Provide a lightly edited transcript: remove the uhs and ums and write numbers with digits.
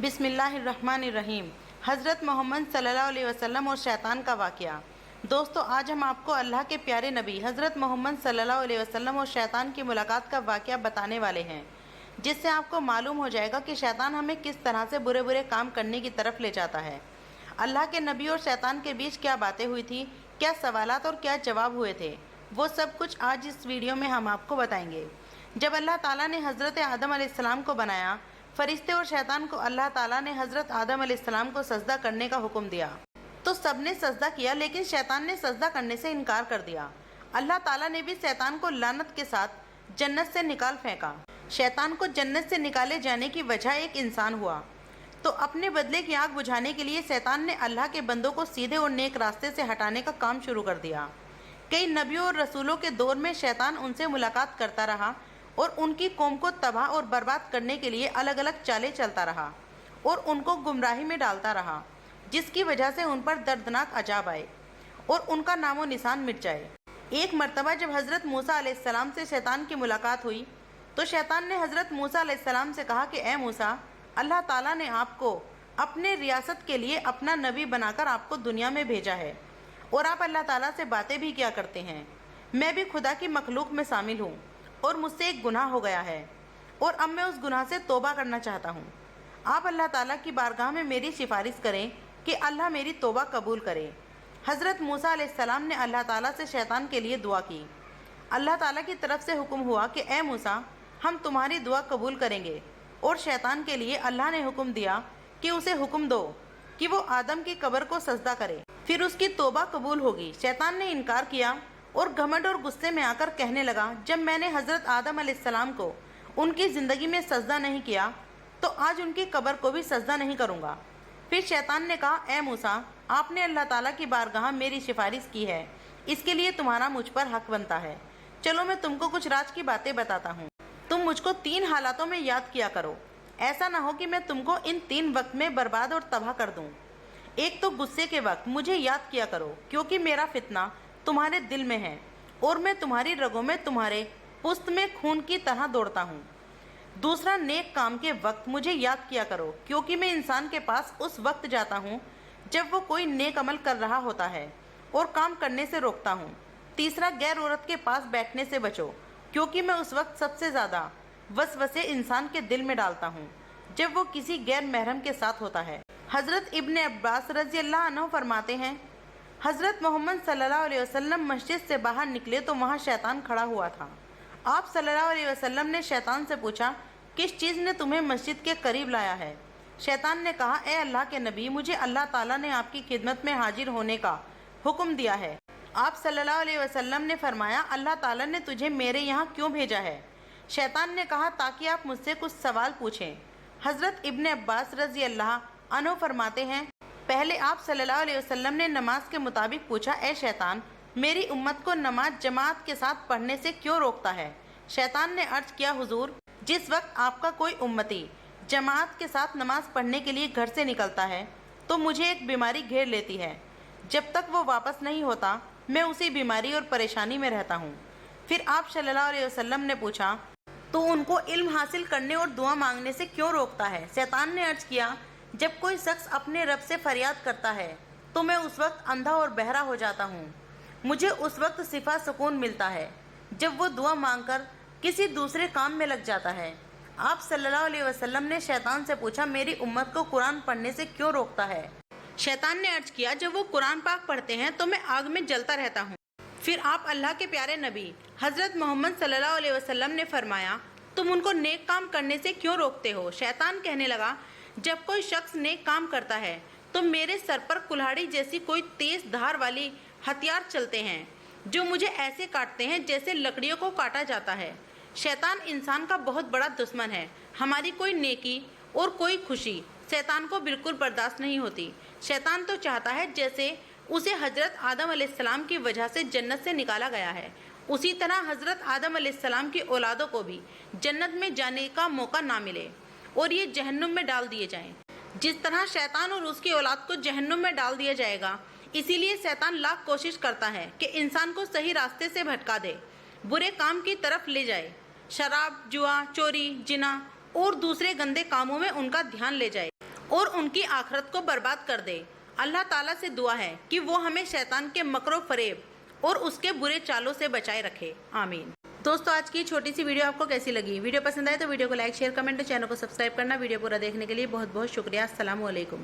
بسم اللہ الرحمن الرحیم۔ حضرت محمد صلی اللہ علیہ وسلم اور شیطان کا واقعہ۔ دوستو، آج ہم آپ کو اللہ کے پیارے نبی حضرت محمد صلی اللہ علیہ وسلم اور شیطان کی ملاقات کا واقعہ بتانے والے ہیں، جس سے آپ کو معلوم ہو جائے گا کہ شیطان ہمیں کس طرح سے برے برے کام کرنے کی طرف لے جاتا ہے۔ اللہ کے نبی اور شیطان کے بیچ کیا باتیں ہوئی تھی، کیا سوالات اور کیا جواب ہوئے تھے، وہ سب کچھ آج اس ویڈیو میں ہم آپ کو بتائیں گے۔ جب اللہ تعالیٰ نے حضرت آدم علیہ السلام کو بنایا، فرشتے اور شیطان کو اللہ تعالیٰ نے حضرت آدم علیہ السلام کو سجدہ کرنے کا حکم دیا تو سب نے سجدہ کیا، لیکن شیطان نے سجدہ کرنے سے انکار کر دیا۔ اللہ تعالیٰ نے بھی شیطان کو لعنت کے ساتھ جنت سے نکال پھینکا۔ شیطان کو جنت سے نکالے جانے کی وجہ ایک انسان ہوا، تو اپنے بدلے کی آگ بجھانے کے لیے شیطان نے اللہ کے بندوں کو سیدھے اور نیک راستے سے ہٹانے کا کام شروع کر دیا۔ کئی نبیوں اور رسولوں کے دور میں شیطان ان سے ملاقات کرتا رہا اور ان کی قوم کو تباہ اور برباد کرنے کے لیے الگ الگ چالیں چلتا رہا اور ان کو گمراہی میں ڈالتا رہا، جس کی وجہ سے ان پر دردناک عذاب آئے اور ان کا نام و نشان مٹ جائے۔ ایک مرتبہ جب حضرت موسیٰ علیہ السلام سے شیطان کی ملاقات ہوئی تو شیطان نے حضرت موسیٰ علیہ السلام سے کہا کہ اے موسیٰ، اللہ تعالیٰ نے آپ کو اپنے ریاست کے لیے اپنا نبی بنا کر آپ کو دنیا میں بھیجا ہے اور آپ اللہ تعالیٰ سے باتیں بھی کیا کرتے ہیں۔ میں بھی خدا کی مخلوق میں شامل ہوں اور مجھ سے ایک گناہ ہو گیا ہے اور اب میں اس گناہ سے توبہ کرنا چاہتا ہوں۔ آپ اللہ تعالیٰ کی بارگاہ میں میری سفارش کریں کہ اللہ میری توبہ قبول کرے۔ حضرت موسیٰ علیہ السلام نے اللہ تعالیٰ سے شیطان کے لیے دعا کی۔ اللہ تعالیٰ کی طرف سے حکم ہوا کہ اے موسیٰ، ہم تمہاری دعا قبول کریں گے، اور شیطان کے لیے اللہ نے حکم دیا کہ اسے حکم دو کہ وہ آدم کی قبر کو سجدہ کرے، پھر اس کی توبہ قبول ہوگی۔ شیطان نے انکار کیا اور گھمنڈ اور غصے میں آ کر کہنے لگا، جب میں نے حضرت آدم علیہ السلام کو ان کی زندگی میں سجدہ نہیں کیا تو آج ان کی قبر کو بھی سجدہ نہیں کروں گا۔ پھر شیطان نے کہا، اے موسیٰ، آپ نے اللہ تعالیٰ کی بارگاہ میری سفارش کی ہے، اس کے لیے تمہارا مجھ پر حق بنتا ہے۔ چلو میں تم کو کچھ راز کی باتیں بتاتا ہوں۔ تم مجھ کو 3 حالاتوں میں یاد کیا کرو، ایسا نہ ہو کہ میں تم کو ان 3 وقت میں برباد اور تباہ کر دوں۔ ایک تو غصے کے وقت مجھے یاد کیا کرو، کیونکہ میرا فتنہ تمہارے دل میں ہے اور میں تمہاری رگوں میں تمہارے پشت میں خون کی طرح دوڑتا ہوں۔ دوسرا، نیک کام کے وقت مجھے یاد کیا کرو، کیونکہ میں انسان کے پاس اس وقت جاتا ہوں جب وہ کوئی نیک عمل کر رہا ہوتا ہے اور کام کرنے سے روکتا ہوں۔ تیسرا، غیر عورت کے پاس بیٹھنے سے بچو، کیونکہ میں اس وقت سب سے زیادہ وسوسے انسان کے دل میں ڈالتا ہوں جب وہ کسی غیر محرم کے ساتھ ہوتا ہے۔ حضرت ابن عباس رضی اللہ عنہ فرماتے ہیں، حضرت محمد صلی اللہ علیہ وسلم مسجد سے باہر نکلے تو وہاں شیطان کھڑا ہوا تھا۔ آپ صلی اللہ علیہ وسلم نے شیطان سے پوچھا، کس چیز نے تمہیں مسجد کے قریب لایا ہے؟ شیطان نے کہا، اے اللہ کے نبی، مجھے اللہ تعالیٰ نے آپ کی خدمت میں حاضر ہونے کا حکم دیا ہے۔ آپ صلی اللہ علیہ وسلم نے فرمایا، اللہ تعالیٰ نے تجھے میرے یہاں کیوں بھیجا ہے؟ شیطان نے کہا، تاکہ آپ مجھ سے کچھ سوال پوچھیں۔ حضرت ابن عباس رضی اللہ عنہ فرماتے ہیں، پہلے آپ صلی اللہ علیہ وسلم نے نماز کے مطابق پوچھا، اے شیطان، میری امت کو نماز جماعت کے ساتھ پڑھنے سے کیوں روکتا ہے؟ شیطان نے عرض کیا، حضور، جس وقت آپ کا کوئی امتی جماعت کے ساتھ نماز پڑھنے کے لیے گھر سے نکلتا ہے تو مجھے ایک بیماری گھیر لیتی ہے، جب تک وہ واپس نہیں ہوتا میں اسی بیماری اور پریشانی میں رہتا ہوں۔ پھر آپ صلی اللہ علیہ وسلم نے پوچھا، تو ان کو علم حاصل کرنے اور دعا مانگنے سے کیوں روکتا ہے؟ شیطان نے عرض کیا، جب کوئی شخص اپنے رب سے فریاد کرتا ہے تو میں اس وقت اندھا اور بہرا ہو جاتا ہوں، مجھے اس وقت صفا سکون ملتا ہے جب وہ دعا مانگ کر کسی دوسرے کام میں لگ جاتا ہے۔ آپ صلی اللہ علیہ وسلم نے شیطان سے پوچھا، میری امت کو قرآن پڑھنے سے کیوں روکتا ہے؟ شیطان نے عرض کیا، جب وہ قرآن پاک پڑھتے ہیں تو میں آگ میں جلتا رہتا ہوں۔ پھر آپ اللہ کے پیارے نبی حضرت محمد صلی اللہ علیہ وسلم نے فرمایا، تم ان کو نیک کام کرنے سے کیوں روکتے ہو؟ شیطان کہنے لگا، جب کوئی شخص نیک کام کرتا ہے تو میرے سر پر کلہاڑی جیسی کوئی تیز دھار والی ہتھیار چلتے ہیں جو مجھے ایسے کاٹتے ہیں جیسے لکڑیوں کو کاٹا جاتا ہے۔ شیطان انسان کا بہت بڑا دشمن ہے، ہماری کوئی نیکی اور کوئی خوشی شیطان کو بالکل برداشت نہیں ہوتی۔ شیطان تو چاہتا ہے جیسے اسے حضرت آدم علیہ السلام کی وجہ سے جنت سے نکالا گیا ہے، اسی طرح حضرت آدم علیہ السلام کی اولادوں کو بھی جنت میں جانے کا موقع نہ ملے اور یہ جہنم میں ڈال دیے جائیں۔ جس طرح شیطان اور اس کی اولاد کو جہنم میں ڈال دیا جائے گا، اسی لیے شیطان لاکھ کوشش کرتا ہے کہ انسان کو صحیح راستے سے بھٹکا دے، برے کام کی طرف لے جائے، شراب، جوا، چوری، زنا اور دوسرے گندے کاموں میں ان کا دھیان لے جائے اور ان کی آخرت کو برباد کر دے۔ اللہ تعالیٰ سے دعا ہے کہ وہ ہمیں شیطان کے مکر و فریب اور اس کے برے چالوں سے بچائے رکھے، آمین۔ دوستو آج کی چھوٹی سی ویڈیو آپ کو کیسی لگی؟ ویڈیو پسند آئے تو ویڈیو کو لائک، شیئر، کمنٹ، چینل کو سبسکرائب کرنا۔ ویڈیو پورا دیکھنے کے لیے بہت بہت شکریہ۔ السلام علیکم۔